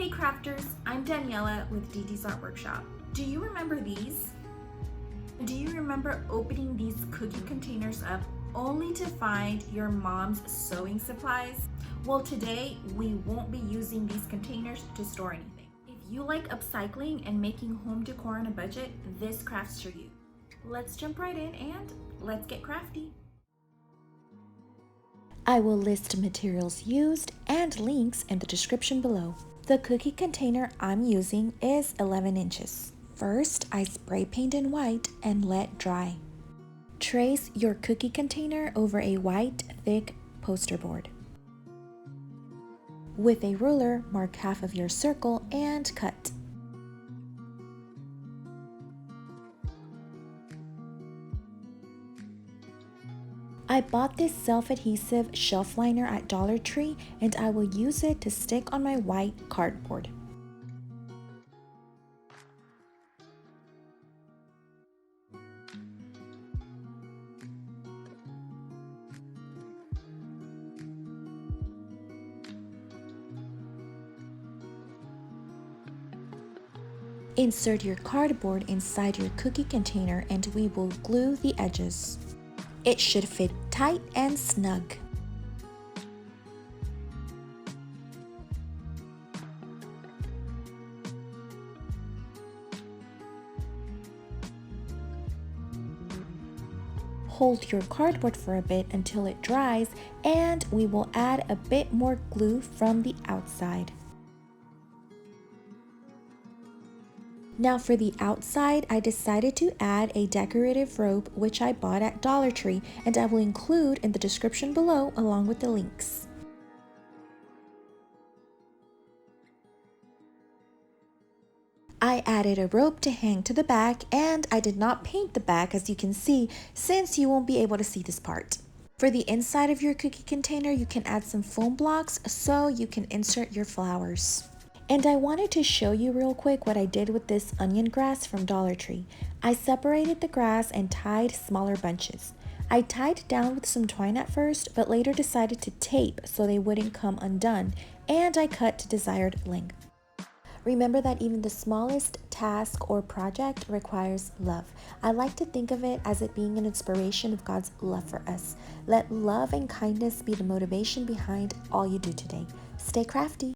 Hey crafters, I'm Daniela with DD's Art Workshop. Do you remember these? Do you remember opening these cookie containers up only to find your mom's sewing supplies? Well, today we won't be using these containers to store anything. If you like upcycling and making home decor on a budget, this craft's for you. Let's jump right in and let's get crafty. I will list materials used and links in the description below. The cookie container I'm using is 11 inches. First, I spray paint in white and let dry. Trace your cookie container over a white, thick poster board. With a ruler, mark half of your circle and cut. I bought this self-adhesive shelf liner at Dollar Tree and I will use it to stick on my white cardboard. Insert your cardboard inside your cookie container and we will glue the edges. It should fit tight and snug. Hold your cardboard for a bit until it dries and we will add a bit more glue from the outside. Now for the outside, I decided to add a decorative rope which I bought at Dollar Tree and I will include in the description below along with the links. I added a rope to hang to the back and I did not paint the back as you can see since you won't be able to see this part. For the inside of your cookie container, you can add some foam blocks so you can insert your flowers. And I wanted to show you real quick what I did with this onion grass from Dollar Tree. I separated the grass and tied smaller bunches. I tied down with some twine at first, but later decided to tape so they wouldn't come undone, and I cut to desired length. Remember that even the smallest task or project requires love. I like to think of it as it being an inspiration of God's love for us. Let love and kindness be the motivation behind all you do today. Stay crafty.